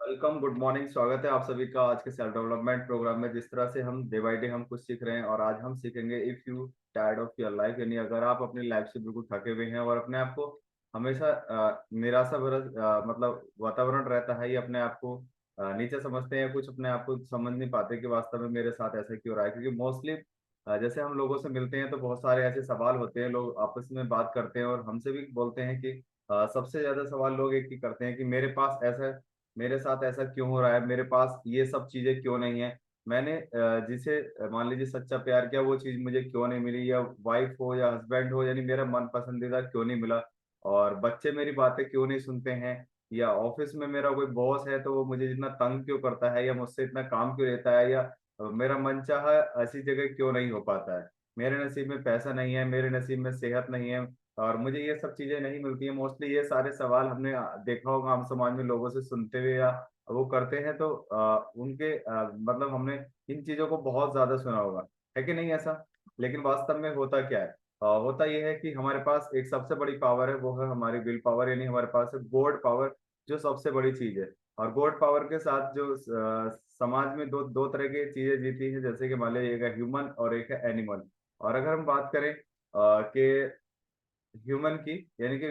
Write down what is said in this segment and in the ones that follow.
Welcome, good morning. स्वागत है आप सभी का आज के सेल्फ डेवलपमेंट प्रोग्राम में। जिस तरह से हम डे बाय डे हम कुछ सीख रहे हैं और आज हम सीखेंगे if you tired of your life, यानी अगर आप अपनी लाइफ से बिल्कुल थके हुए हैं और अपने आप को हमेशा निराशा भरा मतलब वातावरण रहता है, ये अपने आप को नीचे समझते हैं, कुछ अपने आप को समझ नहीं पाते कि वास्तव में मेरे साथ ऐसा क्यों रहा है। क्योंकि मोस्टली जैसे हम लोगों से मिलते हैं तो बहुत सारे ऐसे सवाल होते हैं, लोग आपस में बात करते हैं और हमसे भी बोलते हैं कि सबसे ज्यादा सवाल लोग एक ही करते हैं कि मेरे साथ ऐसा क्यों हो रहा है, मेरे पास ये सब चीजें क्यों नहीं है। मैंने जिसे मान लीजिए सच्चा प्यार किया, वो चीज मुझे क्यों नहीं मिली, या वाइफ हो या हस्बैंड हो, यानी मेरा मन पसंदीदा क्यों नहीं मिला। और बच्चे मेरी बातें क्यों नहीं सुनते हैं, या ऑफिस में मेरा कोई बॉस है तो वो मुझे जितना तंग क्यों करता है, या मुझसे इतना काम क्यों लेता है, या मेरा मनचाहा ऐसी जगह क्यों नहीं हो पाता है। मेरे नसीब में पैसा नहीं है, मेरे नसीब में सेहत नहीं है, और मुझे ये सब चीजें नहीं मिलती है। मोस्टली ये सारे सवाल हमने देखा होगा आम समाज में लोगों से सुनते हुए, या वो करते हैं तो उनके मतलब हमने इन चीजों को बहुत ज्यादा सुना होगा, है कि नहीं ऐसा। लेकिन वास्तव में होता क्या है? होता यह है कि हमारे पास एक सबसे बड़ी पावर है, वो है हमारी विल पावर, यानी हमारे पास है गॉड पावर, जो सबसे बड़ी चीज है। और गॉड पावर के साथ जो समाज में दो दो तरह की चीजें जीती हैं, जैसे कि मान लीजिए एक है ह्यूमन और एक है एनिमल। और अगर हम बात करें कि ह्यूमन की, यानी कि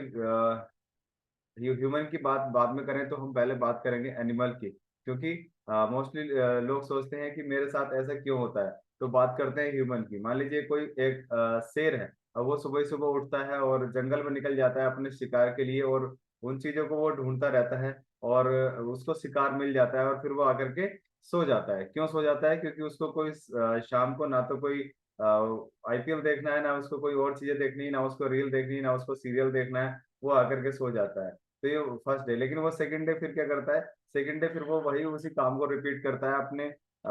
ह्यूमन की बात बाद में करें तो हम पहले बात करेंगे एनिमल की। क्योंकि मोस्टली लोग सोचते हैं कि मेरे साथ ऐसा क्यों होता है, तो बात करते हैं ह्यूमन की। मान लीजिए कोई एक शेर है, और वो सुबह सुबह उठता है और जंगल में निकल जाता है अपने शिकार के लिए, और उन चीजों को वो ढूंढता रहता है, और उसको शिकार मिल जाता है, और फिर वो आकर के सो जाता है। क्यों सो जाता है? क्योंकि उसको कोई शाम को ना तो कोई आईपीएल देखना है, ना उसको कोई और चीजें देखनी है, ना उसको रील देखनी है, ना उसको सीरियल देखना है। वो आकर के सो जाता है। तो ये फर्स्ट डे। लेकिन वो सेकंड डे फिर क्या करता है? सेकंड डे फिर वो वही उसी काम को रिपीट करता है अपने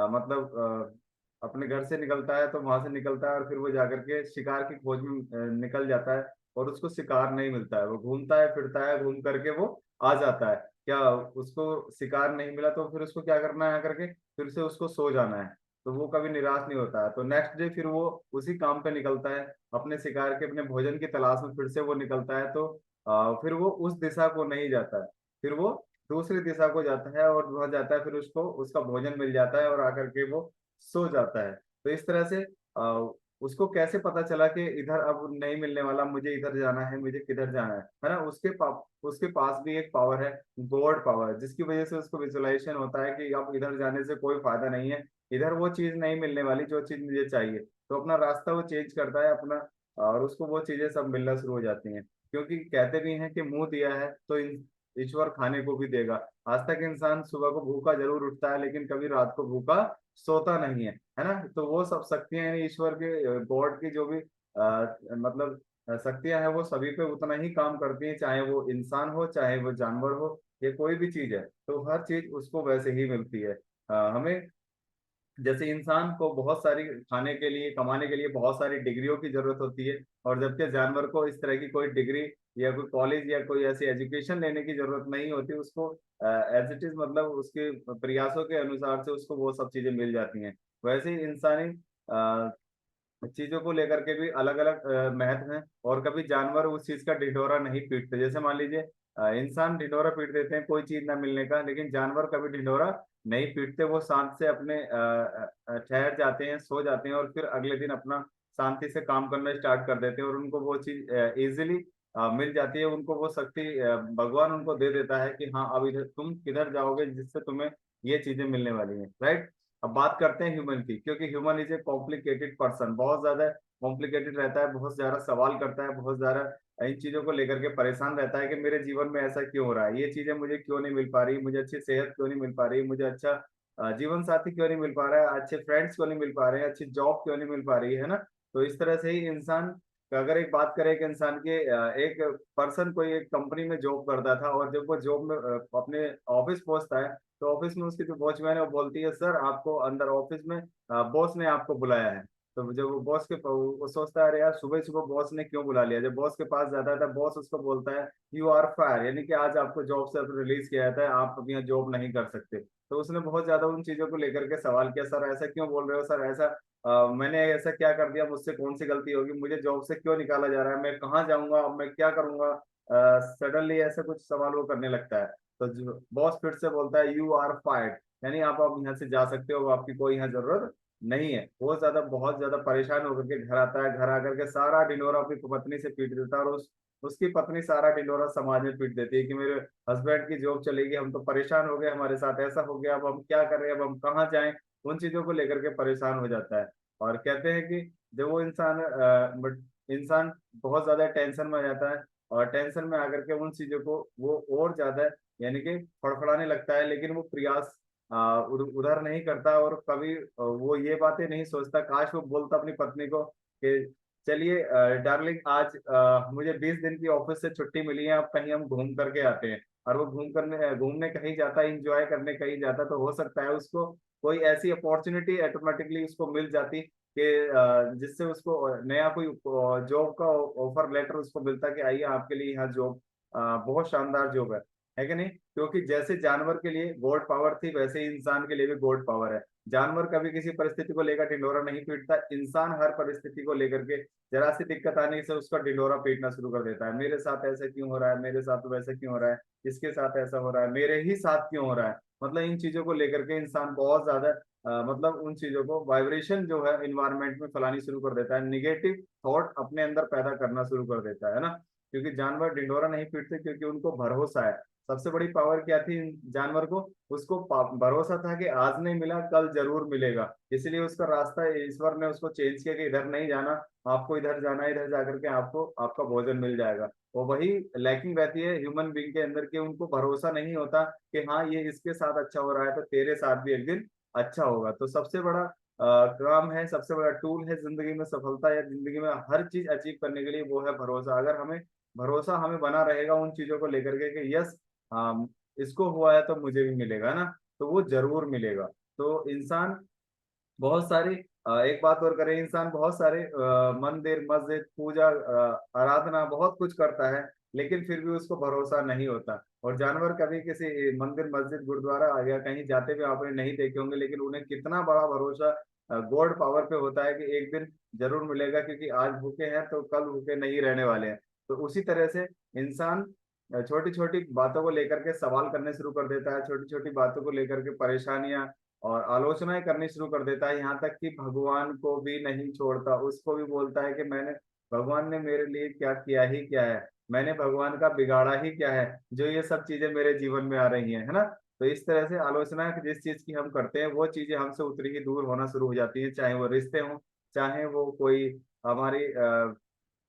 मतलब अपने घर से निकलता है, तो वहां से निकलता है और फिर वो जाकर के शिकार की खोज में निकल जाता है, और उसको शिकार नहीं मिलता है। वो घूमता है फिरता है, घूम करके वो आ जाता है। क्या उसको शिकार नहीं मिला, तो फिर उसको क्या करना है? आकर के फिर से उसको सो जाना है। तो वो कभी निराश नहीं होता है। तो नेक्स्ट डे फिर वो उसी काम पे निकलता है, अपने शिकार के अपने भोजन की तलाश में फिर से वो निकलता है। तो फिर वो उस दिशा को नहीं जाता है, फिर वो दूसरी दिशा को जाता है, और वहां जाता है, फिर उसको उसका भोजन मिल जाता है और आकर के वो सो जाता है। तो इस तरह से उसको कैसे पता चला कि इधर अब नहीं मिलने वाला, मुझे इधर जाना है, मुझे किधर जाना है ना। उसके पास भी एक पावर है, गॉड पावर, जिसकी वजह से उसको विजुअलाइजेशन होता है कि अब इधर जाने से कोई फायदा नहीं है, इधर वो चीज नहीं मिलने वाली जो चीज मुझे चाहिए। तो अपना रास्ता वो चेंज करता है अपना, और उसको वो चीजें सब मिलना शुरू हो जाती हैं। क्योंकि कहते भी हैं कि मुंह दिया है तो ईश्वर खाने को भी देगा। आज तक इंसान सुबह को भूखा जरूर उठता है, लेकिन कभी रात को भूखा सोता नहीं है ना। तो वो सब शक्तियां यानी ईश्वर के, गॉड की जो भी मतलब शक्तियां हैं, वो सभी पे उतना ही काम करती हैं, चाहे वो इंसान हो, चाहे वो जानवर हो, या कोई भी चीज है। तो हर चीज उसको वैसे ही मिलती है। हमें जैसे इंसान को बहुत सारी खाने के लिए, कमाने के लिए बहुत सारी डिग्रियों की जरूरत होती है, और जबकि जानवर को इस तरह की कोई डिग्री या कोई कॉलेज या कोई ऐसी एजुकेशन लेने की जरूरत नहीं होती। उसको एज इट इज, मतलब उसके प्रयासों के अनुसार से उसको वो सब चीजें मिल जाती हैं। वैसे ही इंसानी चीजों को लेकर के भी अलग अलग महत्व हैं, और कभी जानवर उस चीज का ढिंढोरा नहीं पीटते। जैसे मान लीजिए इंसान ढिंढोरा पीट देते हैं कोई चीज ना मिलने का, लेकिन जानवर कभी ढिंढोरा नहीं पीटते। वो शांत से अपने ठहर जाते हैं, सो जाते हैं, और फिर अगले दिन अपना शांति से काम करना स्टार्ट कर देते हैं, और उनको वो चीज इजिली मिल जाती है। उनको वो शक्ति भगवान उनको दे देता है कि हाँ, अब इधर तुम किधर जाओगे जिससे तुम्हें ये चीजें मिलने वाली हैं, राइट। अब बात करते हैं ह्यूमन की, क्योंकि human is a complicated person, बहुत ज्यादा कॉम्प्लिकेटेड रहता है, बहुत ज्यादा सवाल करता है, बहुत ज्यादा इन चीजों को लेकर के परेशान रहता है कि मेरे जीवन में ऐसा क्यों हो रहा है, ये चीजें मुझे क्यों नहीं मिल पा रही, मुझे अच्छी सेहत क्यों नहीं मिल पा रही, मुझे अच्छा जीवन साथी क्यों नहीं मिल पा रहा है, अच्छे फ्रेंड्स क्यों नहीं मिल पा रहे हैं, अच्छी जॉब क्यों नहीं मिल पा रही है ना। तो इस तरह से ही इंसान अगर एक बात करें कि इंसान के एक पर्सन कोई एक कंपनी में जॉब करता था, और जब वो जॉब में अपने ऑफिस पहुंचता है, तो ऑफिस में उसकी जो वॉचमैन है वो बोलती है, सर आपको अंदर ऑफिस में बॉस ने आपको बुलाया है। तो जब वो बॉस के वो सोचता है, अरे यार सुबह सुबह बॉस ने क्यों बुला लिया। जब बॉस के पास जाता है, बॉस उसको बोलता है यू आर फायर, यानी कि आज आपको जॉब से रिलीज किया जाता है, आप अब यहाँ जॉब नहीं कर सकते। तो उसने बहुत ज्यादा उन चीजों को लेकर के सवाल किया, सर ऐसा क्यों बोल रहे हो, सर ऐसा मैंने ऐसा क्या कर दिया, मुझसे कौन सी गलती होगी, मुझे जॉब से क्यों निकाला जा रहा है, मैं कहाँ जाऊंगा, अब मैं क्या करूंगा। सडनली ऐसा कुछ सवाल वो करने लगता है, तो बॉस फिर से बोलता है यू आर फायर्ड, यानी आप अब यहाँ से जा सकते हो, आपकी कोई यहाँ जरूरत नहीं है। वो ज्यादा बहुत ज्यादा परेशान होकर के घर आता है, घर आकर के सारा ढिंडोरा अपनी पत्नी से पीट देता है, और उसकी पत्नी सारा ढिंडोरा समाज में पीट देती है कि मेरे हस्बैंड की जॉब चलेगी, हम तो परेशान हो गए, हमारे साथ ऐसा हो गया, अब हम क्या करें, अब हम कहाँ जाएं। उन चीजों को लेकर के परेशान हो जाता है। और कहते हैं कि जब वो इंसान बट इंसान बहुत ज्यादा टेंशन में आ जाता है, और टेंशन में आकर के उन चीजों को वो और ज्यादा यानी कि फड़फड़ाने लगता है, लेकिन वो प्रयास उधर नहीं करता, और कभी वो ये बातें नहीं सोचता। काश वो बोलता अपनी पत्नी को कि चलिए डार्लिंग, आज मुझे 20 दिन की ऑफिस से छुट्टी मिली है, अब कहीं हम घूम करके आते हैं। और वो घूमने कहीं जाता है, इंजॉय करने कहीं जाता, तो हो सकता है उसको कोई ऐसी अपॉर्चुनिटी ऑटोमेटिकली उसको मिल जाती कि जिससे उसको नया कोई जॉब का ऑफर लेटर उसको मिलता कि आइए आपके लिए यहाँ जॉब बहुत शानदार जॉब है कि नहीं। क्योंकि जैसे जानवर के लिए गॉड पावर थी, वैसे ही इंसान के लिए भी गॉड पावर है। जानवर कभी किसी परिस्थिति को लेकर ढिंडोरा नहीं पीटता, इंसान हर परिस्थिति को लेकर के जरा सी दिक्कत आने से उसका ढिंडोरा पीटना शुरू कर देता है। मेरे साथ ऐसा क्यों हो रहा है, मेरे साथ वैसा क्यों हो रहा है, इसके साथ ऐसा हो रहा है, मेरे ही साथ क्यों हो रहा है। मतलब इन चीजों को लेकर के इंसान बहुत ज्यादा मतलब उन चीजों को वाइब्रेशन जो है इन्वायरमेंट में फैलानी शुरू कर देता है, निगेटिव थॉट अपने अंदर पैदा करना शुरू कर देता है ना। क्योंकि जानवर ढिंडोरा नहीं पीटते, क्योंकि उनको भरोसा है। सबसे बड़ी पावर क्या थी जानवर को, उसको भरोसा था कि आज नहीं मिला कल जरूर मिलेगा, इसलिए उसका रास्ता ईश्वर ने उसको चेंज किया कि इधर नहीं जाना, आपको इधर जाना है, इधर जाकर के आपको आपका भोजन मिल जाएगा। और वही लैकिंग रहती है ह्यूमन बींग के अंदर, कि उनको भरोसा नहीं होता कि हाँ ये इसके साथ अच्छा हो रहा है तो तेरे साथ भी एक दिन अच्छा होगा। तो सबसे बड़ा काम है, सबसे बड़ा टूल है जिंदगी में सफलता या जिंदगी में हर चीज अचीव करने के लिए, वो है भरोसा। अगर हमें भरोसा हमें बना रहेगा उन चीजों को लेकर के कि यस इसको हुआ है तो मुझे भी मिलेगा ना, तो वो जरूर मिलेगा। तो इंसान बहुत सारी एक बात और करें, इंसान बहुत सारे मंदिर मस्जिद पूजा आराधना बहुत कुछ करता है, लेकिन फिर भी उसको भरोसा नहीं होता। और जानवर कभी किसी मंदिर मस्जिद गुरुद्वारा या कहीं जाते हुए आपने नहीं देखे होंगे, लेकिन उन्हें कितना बड़ा भरोसा गॉड पावर पे होता है कि एक दिन जरूर मिलेगा, क्योंकि आज भूखे हैं तो कल भूखे नहीं रहने वाले हैं। तो उसी तरह से इंसान छोटी छोटी बातों को लेकर के सवाल करने शुरू कर देता है, छोटी छोटी बातों को लेकर के परेशानियां और आलोचनाएं करनी शुरू कर देता है, यहाँ तक कि भगवान को भी नहीं छोड़ता। उसको भी बोलता है कि मैंने भगवान ने मेरे लिए क्या किया ही क्या है, मैंने भगवान का बिगाड़ा ही क्या है जो ये सब चीजें मेरे जीवन में आ रही हैं, है ना। तो इस तरह से आलोचना जिस चीज की हम करते हैं वो चीजें हमसे उतनी ही दूर होना शुरू हो जाती है, चाहे वो रिश्ते हों, चाहे वो कोई हमारी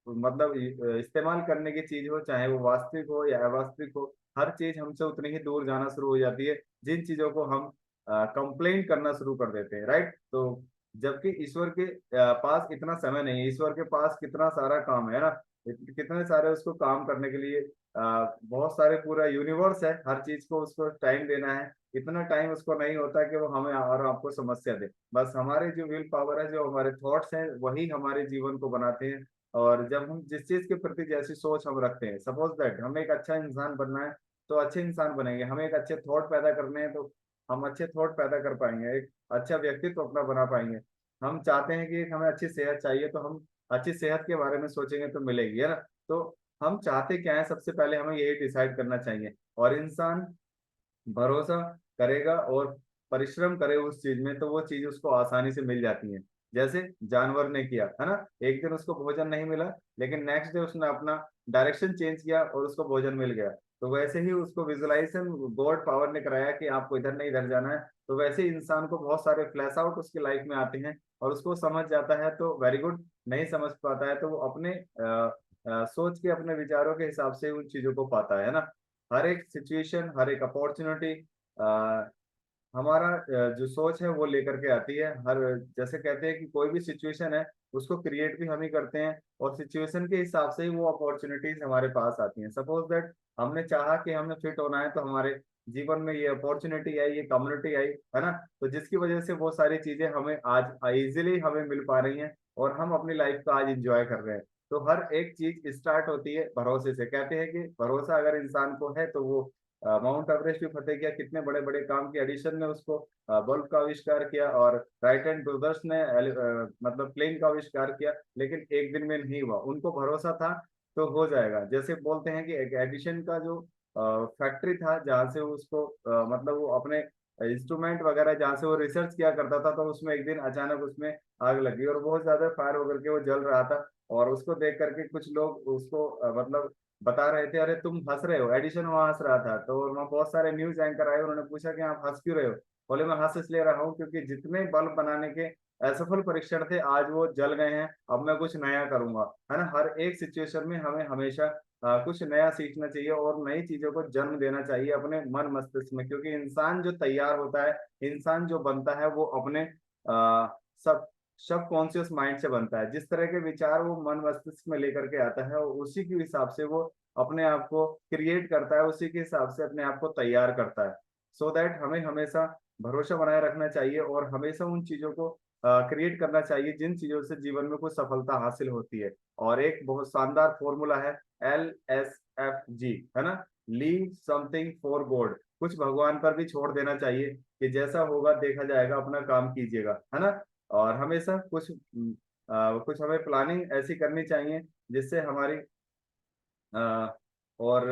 मतलब इस्तेमाल करने की चीज हो, चाहे वो वास्तविक हो या अवास्तविक हो, हर चीज हमसे उतनी ही दूर जाना शुरू हो जाती है जिन चीजों को हम कंप्लेन करना शुरू कर देते हैं, राइट। तो जबकि ईश्वर के पास इतना समय नहीं है, ईश्वर के पास कितना सारा काम है ना, कितने सारे उसको काम करने के लिए बहुत सारे पूरा यूनिवर्स है, हर चीज को उसको टाइम देना है। इतना टाइम उसको नहीं होता कि वो हमें और आपको समस्या दे। बस हमारे जो विल पावर है, जो हमारे थॉट्स हैं, वही हमारे जीवन को बनाते हैं। और जब हम जिस चीज के प्रति जैसी सोच हम रखते हैं, सपोज दैट हमें एक अच्छा इंसान बनना है तो अच्छे इंसान बनेंगे, हमें एक अच्छे थॉट पैदा करने हैं तो हम अच्छे थॉट पैदा कर पाएंगे, एक अच्छा व्यक्तित्व अपना बना पाएंगे। हम चाहते हैं कि हमें अच्छी सेहत चाहिए तो हम अच्छी सेहत के बारे में सोचेंगे तो मिलेगी, है ना। तो हम चाहते क्या है, सबसे पहले हमें यही डिसाइड करना चाहिए। और इंसान भरोसा करेगा और परिश्रम करे उस चीज में, तो वो चीज उसको आसानी से मिल जाती है। जैसे जानवर ने किया है ना, एक दिन उसको भोजन नहीं मिला, लेकिन नेक्स्ट डे उसने अपना डायरेक्शन चेंज किया और उसको भोजन मिल गया। तो वैसे ही उसको विजुअलाइजेशन गॉड पावर ने कराया कि आपको इधर नहीं इधर जाना है। तो वैसे ही इंसान को बहुत सारे फ्लैश आउट उसकी लाइफ में आते हैं, और उसको समझ जाता है तो वेरी गुड, नहीं समझ पाता है तो वो अपने सोच के अपने विचारों के हिसाब से उन चीजों को पाता है ना। हर एक सिचुएशन, हर एक अपॉर्चुनिटी हमारा जो सोच है वो लेकर के आती है। हर जैसे कहते हैं कि कोई भी सिचुएशन है उसको क्रिएट भी हम ही करते हैं, और सिचुएशन के हिसाब से ही वो अपॉर्चुनिटीज हमारे पास आती हैं। सपोज दैट हमने चाहा कि हमें फिट होना है, तो हमारे जीवन में ये अपॉर्चुनिटी आई, ये कम्युनिटी आई, है ना। तो जिसकी वजह से वो सारी चीजें हमें आज इजिली हमें मिल पा रही हैं, और हम अपनी लाइफ को आज इंजॉय कर रहे हैं। तो हर एक चीज स्टार्ट होती है भरोसे से। कहते हैं कि भरोसा अगर इंसान को है तो वो माउंट एवरेस्ट भी फतेह किया, कितने बड़े बड़े काम किए। एडिशन ने उसको बल्ब का आविष्कार किया, और राइट हैंड ब्रदर्स ने मतलब प्लेन का आविष्कार किया, लेकिन एक दिन में नहीं हुआ। उनको भरोसा था तो हो जाएगा। जैसे बोलते हैं कि एक एडिशन का जो फैक्ट्री था जहाँ से उसको मतलब वो अपने इंस्ट्रूमेंट वगैरह जहाँ से वो रिसर्च किया करता था, तो उसमें एक दिन अचानक उसमें आग लगी और बहुत ज्यादा फायर होकर के वो जल रहा था। और उसको देख करके कुछ लोग उसको मतलब बता रहे थे, अरे तुम हंस रहे हो, एडिशन वहां हंस रहा था। तो वहाँ बहुत सारे न्यूज एंकर आए, उन्होंने पूछा कि आप हंस क्यों रहे हो? बोले मैं हंस इसलिए रहा हूँ क्योंकि जितने बल्ब बनाने के असफल परीक्षण थे आज वो जल गए हैं, अब मैं कुछ नया करूंगा। है ना, हर एक सिचुएशन में हमें हमेशा कुछ नया सीखना चाहिए और नई चीजों को जन्म देना चाहिए अपने मन मस्तिष्क में, क्योंकि इंसान जो तैयार होता है, इंसान जो बनता है वो अपने सब सब कॉन्शियस माइंड से बनता है। जिस तरह के विचार वो मन मस्तिष्क में लेकर के आता है, उसी के हिसाब से वो अपने आप को क्रिएट करता है, उसी के हिसाब से अपने आप को तैयार करता है। सो दैट हमें हमेशा भरोसा बनाए रखना चाहिए और हमेशा उन चीजों को क्रिएट करना चाहिए जिन चीजों से जीवन में कुछ सफलता हासिल होती है। और एक बहुत शानदार फॉर्मूला है, LSFG, है ना, लीव समथिंग फॉर गॉड, कुछ भगवान पर भी छोड़ देना चाहिए कि जैसा होगा देखा जाएगा, अपना काम कीजिएगा, है ना। और हमेशा कुछ हमें प्लानिंग ऐसी करनी चाहिए जिससे हमारी अ, और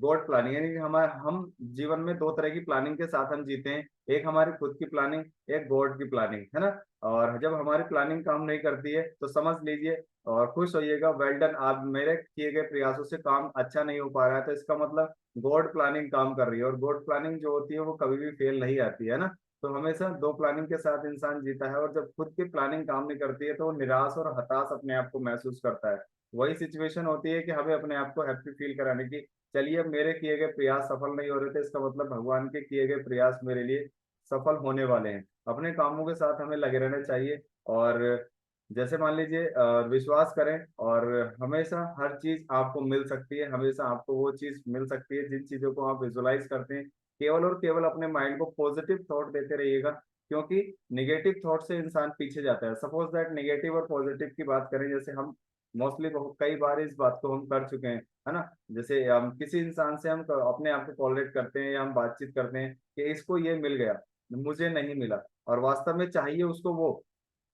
गॉड प्लानिंग, यानी कि हम जीवन में दो तरह की प्लानिंग के साथ हम जीते हैं, एक हमारी खुद की प्लानिंग, एक गॉड की प्लानिंग, है ना। और जब हमारी प्लानिंग काम नहीं करती है तो समझ लीजिए और खुश होइएगा, वेल डन, आप मेरे किए गए प्रयासों से काम अच्छा नहीं हो पा रहा है, तो इसका मतलब गॉड प्लानिंग काम कर रही है। और गॉड प्लानिंग जो होती है वो कभी भी फेल नहीं आती है ना। तो हमेशा दो प्लानिंग के साथ इंसान जीता है, और जब खुद की प्लानिंग काम नहीं करती है तो वो निराश और हताश अपने आप को महसूस करता है। वही सिचुएशन होती है कि हमें अपने आप को हैप्पी फील कराने की, चलिए अब मेरे किए गए प्रयास सफल नहीं हो रहे थे, इसका मतलब भगवान के किए गए प्रयास मेरे लिए सफल होने वाले हैं। अपने कामों के साथ हमें लगे रहना चाहिए। और जैसे मान लीजिए विश्वास करें और हमेशा हर चीज आपको मिल सकती है, हमेशा आपको वो चीज मिल सकती है जिन चीजों को आप विजुलाइज करते हैं। केवल और केवल अपने माइंड को पॉजिटिव थॉट देते रहिएगा, क्योंकि निगेटिव थॉट से इंसान पीछे जाता है। सपोज दैट नेगेटिव और पॉजिटिव की बात करें, जैसे हम मोस्टली बहुत कई बार इस बात को हम कर चुके हैं, है ना। जैसे हम किसी इंसान से हम अपने आप को टॉलरेट करते हैं या हम बातचीत करते हैं कि इसको ये मिल गया, मुझे नहीं मिला, और वास्तव में चाहिए उसको वो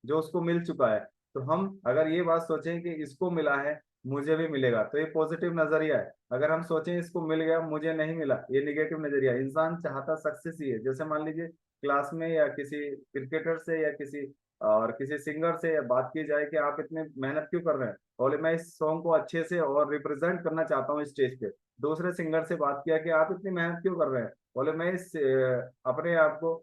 जो उसको मिल चुका है। तो हम अगर ये बात सोचें कि इसको मिला है, मुझे भी मिलेगा, तो ये पॉजिटिव नजरिया है। अगर हम सोचें इसको मिल गया, मुझे नहीं मिला, ये निगेटिव नजरिया है। इंसान चाहता सक्सेस ही है। जैसे मान लीजिए क्लास में या किसी क्रिकेटर से या किसी सिंगर से बात की जाए कि आप इतने मेहनत क्यों कर रहे हैं, बोले मैं इस सॉन्ग को अच्छे से और रिप्रेजेंट करना चाहता हूँ स्टेज पे। दूसरे सिंगर से बात किया कि आप इतनी मेहनत क्यों कर रहे हैं, बोले मैं अपने आप को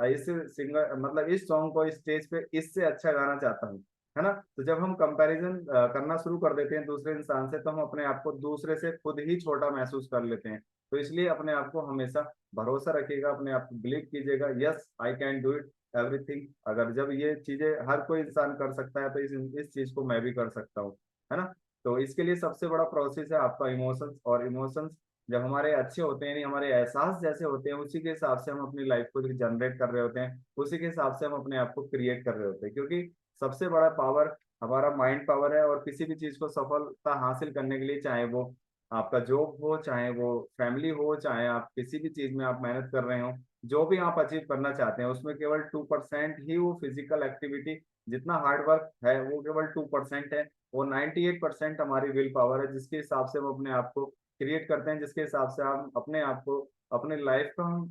इस सिंगर मतलब इस सॉन्ग को स्टेज पे इससे अच्छा गाना चाहता हूँ, है ना। तो जब हम कंपैरिजन करना शुरू कर देते हैं दूसरे इंसान से, तो हम अपने आप को दूसरे से खुद ही छोटा महसूस कर लेते हैं। तो इसलिए अपने आप को हमेशा भरोसा रखिएगा, अपने आप को बिलीव कीजिएगा, yes I can do it everything. अगर जब ये चीजें हर कोई इंसान कर सकता है, तो इस चीज को मैं भी कर सकता हूँ, है ना। तो इसके लिए सबसे बड़ा प्रोसेस है आपका इमोशंस। और इमोशंस जब हमारे अच्छे होते हैं, नहीं हमारे एहसास जैसे होते हैं, उसी के हिसाब से हम अपनी लाइफ को जनरेट कर रहे होते हैं, उसी के हिसाब से हम अपने आप को क्रिएट कर रहे होते हैं। क्योंकि सबसे बड़ा पावर हमारा माइंड पावर है। और किसी भी चीज को सफलता हासिल करने के लिए, चाहे वो आपका जॉब हो, चाहे वो फैमिली हो, चाहे आप किसी भी चीज में आप मेहनत कर रहे हो, जो भी आप अचीव करना चाहते हैं, उसमें केवल 2% ही वो फिजिकल एक्टिविटी, जितना हार्ड वर्क है वो केवल 2% है। वो 98% हमारी विल पावर है, जिसके हिसाब से हम अपने आप को क्रिएट करते हैं, जिसके हिसाब से हम अपने आप को अपने लाइफ को हम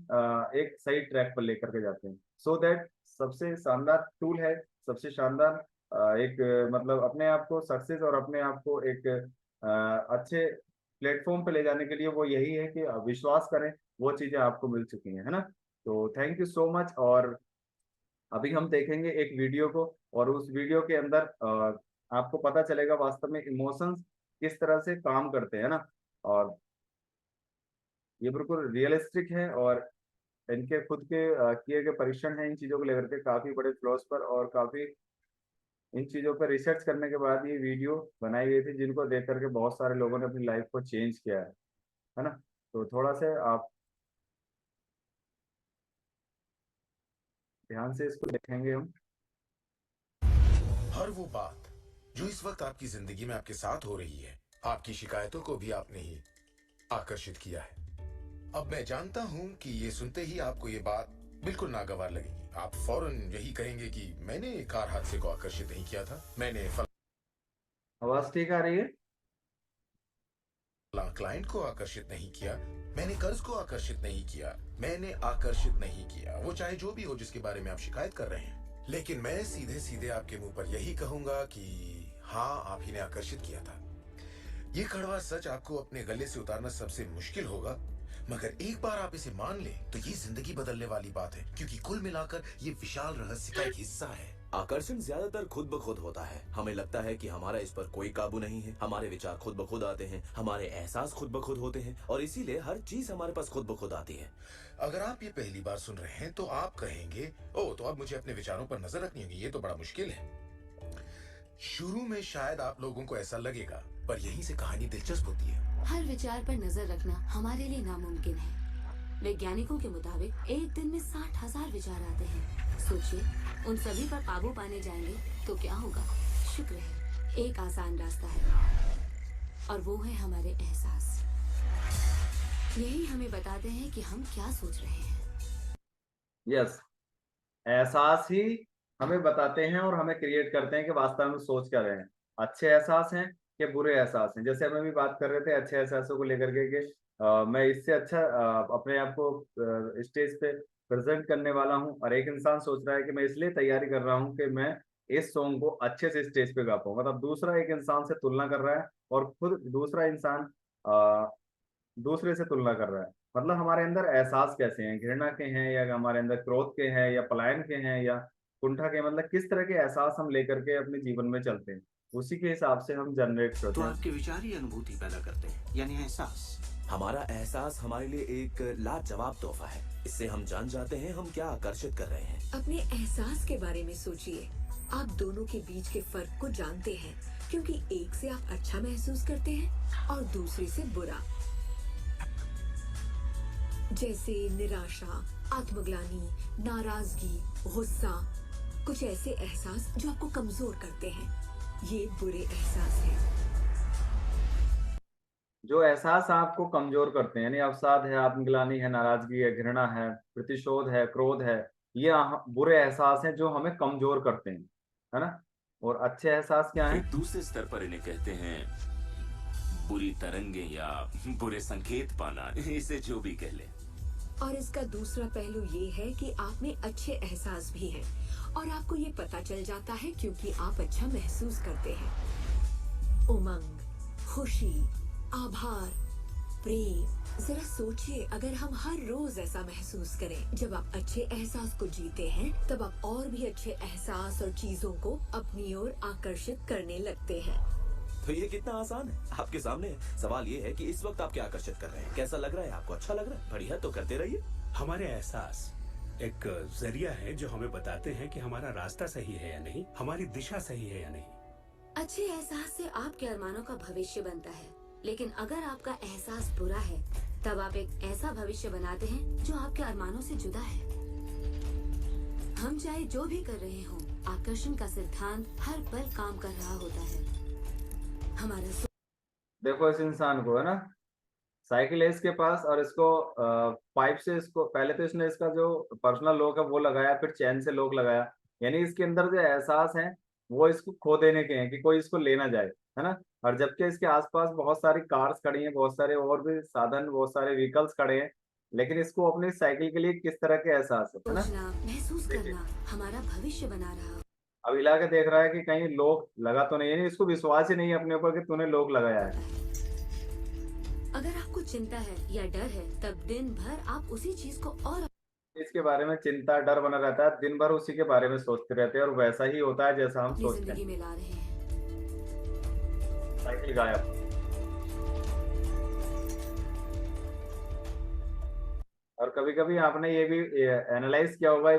एक सही ट्रैक पर लेकर के जाते हैं। सो दैट सबसे शानदार टूल है, सबसे शानदार एक मतलब अपने आप को सक्सेस और अपने आप को एक अच्छे प्लेटफॉर्म पे ले जाने के लिए वो यही है कि विश्वास करें, वो चीजें आपको मिल चुकी हैं, है ना। तो थैंक यू सो मच। और अभी हम देखेंगे एक वीडियो को, और उस वीडियो के अंदर आपको पता चलेगा वास्तव में इमोशंस किस तरह से काम करते हैं ना। और ये बिल्कुल रियलिस्टिक है, और इनके खुद के किए गए परीक्षण हैं इन चीजों को लेकर के काफी बड़े फ्लोस पर, और काफी इन चीजों पर रिसर्च करने के बाद ये वीडियो बनाई गई थी, जिनको देख करके बहुत सारे लोगों ने अपनी लाइफ को चेंज किया है ना। तो थोड़ा सा आप ध्यान से इसको देखेंगे हम। हर वो बात जो इस वक्त आपकी जिंदगी में आपके साथ हो रही है, आपकी शिकायतों को भी आपने ही आकर्षित किया है। अब मैं जानता हूं कि ये सुनते ही आपको ये बात बिल्कुल नागवार लगेगी। आप फौरन यही कहेंगे कि मैंने कार हादसे को आकर्षित नहीं किया था, मैंने आवाज ठीक आ रही है? क्लाइंट को आकर्षित नहीं किया, मैंने कर्ज को आकर्षित नहीं किया, मैंने आकर्षित नहीं किया, वो चाहे जो भी हो जिसके बारे में आप शिकायत कर रहे हैं। लेकिन मैं सीधे सीधे आपके मुंह पर यही कहूंगा कि हाँ, आप ही ने आकर्षित किया था। ये कड़वा सच आपको अपने गले से उतारना सबसे मुश्किल होगा, मगर एक बार आप इसे मान लें तो ये जिंदगी बदलने वाली बात है, क्योंकि कुल मिलाकर ये विशाल रहस्य का एक हिस्सा है। आकर्षण ज्यादातर खुद ब खुद होता है। हमें लगता है कि हमारा इस पर कोई काबू नहीं है, हमारे विचार खुद ब खुद आते हैं, हमारे एहसास खुद ब खुद होते हैं और इसीलिए हर चीज हमारे पास खुद ब खुद आती है। अगर आप ये पहली बार सुन रहे हैं तो आप कहेंगे, ओह, तो अब मुझे अपने विचारों पर नजर रखनी होगी, ये तो बड़ा मुश्किल है। शुरू में शायद आप लोगों को ऐसा लगेगा, पर यहीं से कहानी दिलचस्प होती है। हर विचार पर नजर रखना हमारे लिए नामुमकिन है। वैज्ञानिकों के मुताबिक एक दिन में 60,000 विचार आते हैं। सोचिए, उन सभी पर काबू पाने जाएंगे तो क्या होगा? शुक्र है, एक आसान रास्ता है और वो है हमारे एहसास। यही हमें बताते हैं कि हम क्या सोच रहे हैं। यस, एहसास ही हमें बताते हैं और हमें क्रिएट करते हैं कि वास्तव में सोच क्या रहे हैं। अच्छे एहसास हैं कि बुरे एहसास हैं। जैसे हम अभी बात कर रहे थे अच्छे एहसासों को लेकर के कि मैं इससे अच्छा अपने आप को स्टेज पे प्रेजेंट करने वाला हूँ, और एक इंसान सोच रहा है कि मैं इसलिए तैयारी कर रहा हूँ कि मैं इस सॉन्ग को अच्छे से स्टेज पे गा पाऊँ। मतलब दूसरा एक इंसान से तुलना कर रहा है और खुद दूसरा इंसान दूसरे से तुलना कर रहा है। मतलब हमारे अंदर एहसास कैसे हैं, घृणा के हैं या हमारे अंदर क्रोध के हैं या पलायन के हैं या कुंठा के, मतलब किस तरह के एहसास हम लेकर के अपने जीवन में चलते हैं, उसी के हिसाब से हम जनरेट करते तो हैं। आपके विचार ही अनुभूति पैदा करते हैं, यानी एहसास। हमारा एहसास हमारे लिए एक लाजवाब तोहफा है। इससे हम जान जाते हैं हम क्या आकर्षित कर रहे हैं। अपने एहसास के बारे में सोचिए। आप दोनों के बीच के फर्क को जानते हैं, क्योंकि एक से आप अच्छा महसूस करते हैं और दूसरे से बुरा। जैसे निराशा, आत्मग्लानि, नाराजगी, गुस्सा, कुछ ऐसे एहसास जो आपको कमजोर करते हैं, ये बुरे एहसास हैं। जो एहसास आपको कमजोर करते हैं, यानी अवसाद है, आत्मग्लानि है, नाराजगी है, घृणा है, प्रतिशोध है, क्रोध है, ये बुरे एहसास हैं जो हमें कमजोर करते हैं, है ना। और अच्छे एहसास क्या हैं? एक दूसरे स्तर पर इन्हें कहते हैं बुरी तरंगे या बुरे संकेत पाना, इसे जो भी कह ले। और इसका दूसरा पहलू ये है कि आप में अच्छे एहसास भी हैं और आपको ये पता चल जाता है क्योंकि आप अच्छा महसूस करते हैं। उमंग, खुशी, आभार, प्रेम। जरा सोचिए, अगर हम हर रोज ऐसा महसूस करें। जब आप अच्छे एहसास को जीते हैं, तब आप और भी अच्छे एहसास और चीजों को अपनी ओर आकर्षित करने लगते हैं। तो ये कितना आसान है, आपके सामने है। सवाल ये है कि इस वक्त आप क्या आकर्षित कर रहे हैं, कैसा लग रहा है आपको, अच्छा लग रहा है, बढ़िया, तो करते रहिए। हमारे एहसास एक जरिया है जो हमें बताते हैं कि हमारा रास्ता सही है या नहीं, हमारी दिशा सही है या नहीं। अच्छे एहसास से आपके अरमानों का भविष्य बनता है, लेकिन अगर आपका एहसास बुरा है, तब आप एक ऐसा भविष्य बनाते हैं जो आपके अरमानों से जुदा है। हम चाहे जो भी कर रहे हों, आकर्षण का सिद्धांत हर पल काम कर रहा होता है। हमारा देखो इस इंसान को, है ना, साइकिल है इसके पास और इसको पाइप से, इसको पहले तो इसने इसका जो पर्सनल लॉक है वो लगाया, फिर चैन से लॉक लगाया। यानी इसके अंदर जो एहसास है वो इसको खो देने के हैं कि कोई इसको ले ना जाए, है ना। और जबकि इसके आसपास बहुत सारी कार्स खड़ी हैं, बहुत सारे और भी साधन, बहुत सारे व्हीकल्स खड़े हैं, लेकिन इसको अपनी साइकिल के लिए किस तरह के एहसास है ना। सोचना, महसूस करना हमारा भविष्य बना रहा। अब हिला के देख रहा है कि कहीं लॉक लगा तो नहीं है, इसको विश्वास ही नहीं है अपने ऊपर कि तूने लॉक लगाया है। अगर आपको चिंता है या डर है, तब दिन भर आप उसी चीज को और इसके बारे में चिंता, डर बना रहता है, दिन भर उसी के बारे में सोचते रहते हैं और वैसा ही होता है जैसा हम अपनी सोचते जिंदगी हैं। में ला रहे हैं। साइकिल गायब। और कभी कभी आपने ये भी एनालाइज किया होगा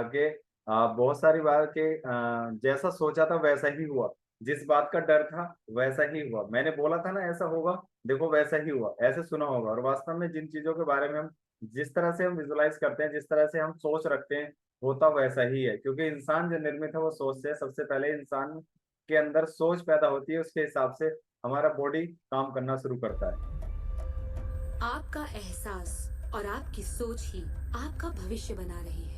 कि बहुत सारी बार के जैसा सोचा था वैसा ही हुआ, जिस बात का डर था वैसा ही हुआ, मैंने बोला था ना ऐसा होगा, देखो वैसा ही हुआ, ऐसे सुना होगा। और वास्तव में जिन चीजों के बारे में हम, जिस तरह से हम विजुलाइज करते हैं, जिस तरह से हम सोच रखते हैं, होता वैसा ही है। क्योंकि इंसान जो निर्मित है वो सोच से है। सबसे पहले इंसान के अंदर सोच पैदा होती है, उसके हिसाब से हमारा बॉडी काम करना शुरू करता है। आपका एहसास और आपकी सोच ही आपका भविष्य बना रही है।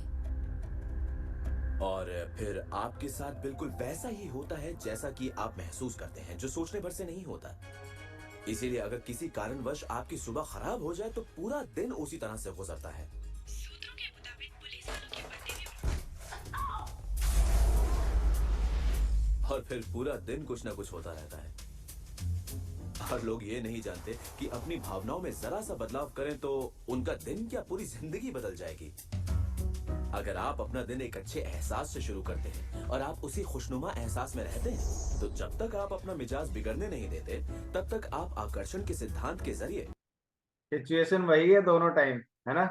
और फिर आपके साथ बिल्कुल वैसा ही होता है जैसा कि आप महसूस करते हैं, जो सोचने भर से नहीं होता। इसीलिए अगर किसी कारणवश आपकी सुबह खराब हो जाए तो पूरा दिन उसी तरह से गुजरता है। सूत्रों के मुताबिक पुलिस उनके पति ने और फिर पूरा दिन कुछ ना कुछ होता रहता है। और लोग ये नहीं जानते कि अपनी भावनाओं में जरा सा बदलाव करें तो उनका दिन क्या पूरी जिंदगी बदल जाएगी। अगर आप अपना दिन एक अच्छे एहसास से शुरू करते हैं और आप उसी खुशनुमा एहसास में रहते हैं, तो जब तक आप अपना मिजाज बिगड़ने नहीं देते, तब तक आप आकर्षण के सिद्धांत के जरिए सिचुएशन वही है दोनों टाइम, है ना?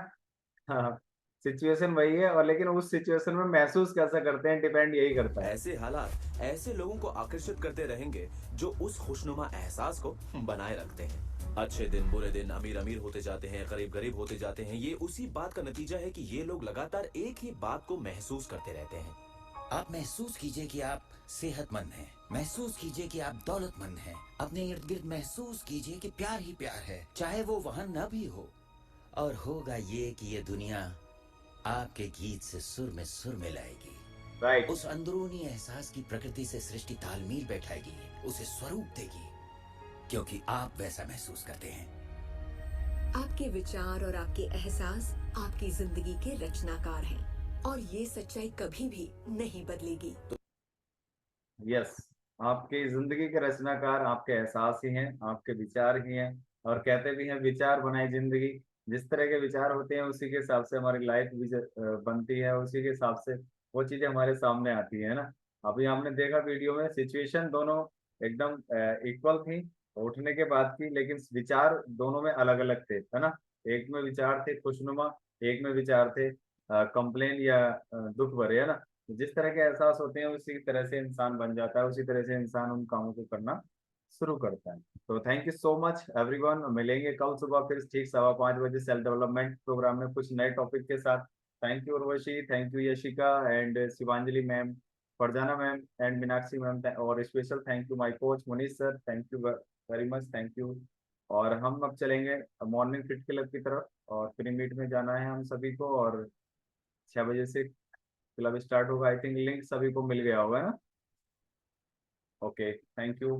हाँ, सिचुएशन वही है, और लेकिन उस सिचुएशन में महसूस कैसा करते हैं डिपेंड यही करता है। ऐसे हालात ऐसे लोगों को आकर्षित करते रहेंगे जो उस खुशनुमा एहसास को बनाए रखते हैं। अच्छे दिन बुरे दिन, अमीर अमीर होते जाते हैं, गरीब गरीब होते जाते हैं। ये उसी बात का नतीजा है कि ये लोग लगातार एक ही बात को महसूस करते रहते हैं। आप महसूस कीजिए कि आप सेहतमंद हैं, महसूस कीजिए कि आप दौलतमंद हैं, अपने इर्द गिर्द महसूस कीजिए कि प्यार ही प्यार है, चाहे वो वहाँ न भी हो। और होगा ये कि ये दुनिया आपके गीत से सुर में मिलाएगी। राइट। उस अंदरूनी एहसास की प्रकृति से सृष्टि तालमेल बैठाएगी, उसे स्वरूप देगी, क्योंकि आप वैसा महसूस करते हैं। आपके विचार और आपके एहसास आपकी जिंदगी के रचनाकार हैं, और ये सच्चाई कभी भी नहीं बदलेगी। यस, आपकी जिंदगी के रचनाकार आपके एहसास ही हैं, आपके विचार ही हैं। और कहते भी हैं विचार बनाए जिंदगी। जिस तरह के विचार होते हैं उसी के हिसाब से हमारी लाइफ भी बनती है, उसी के हिसाब से वो चीजें हमारे सामने आती है ना। अभी हमने देखा वीडियो में सिचुएशन दोनों एकदम इक्वल थी उठने के बाद की, लेकिन विचार दोनों में अलग अलग थे, है ना? एक में विचार थे खुशनुमा, एक में विचार थे कंप्लेन या दुख भरे, है ना? जिस तरह के एहसास होते हैं उसी तरह से इंसान बन जाता है, उसी तरह से इंसान उन कामों को करना शुरू करता है। तो thank you so much everyone. मिलेंगे कल सुबह फिर ठीक 5:15 बजे सेल्फ डेवलपमेंट प्रोग्राम में कुछ नए टॉपिक के साथ। Thank you Urvashi, thank you Yashika and Shivanjali ma'am, Farzana ma'am and Meenakshi ma'am, और special thank you my coach Munish sir, thank you very much, thank you. और हम अब चलेंगे मॉर्निंग फिट क्लब की तरफ, और फ्री मीट में जाना है हम सभी को, और 6 बजे से क्लब स्टार्ट होगा। आई थिंक लिंक सभी को मिल गया होगा ना? Okay, thank you.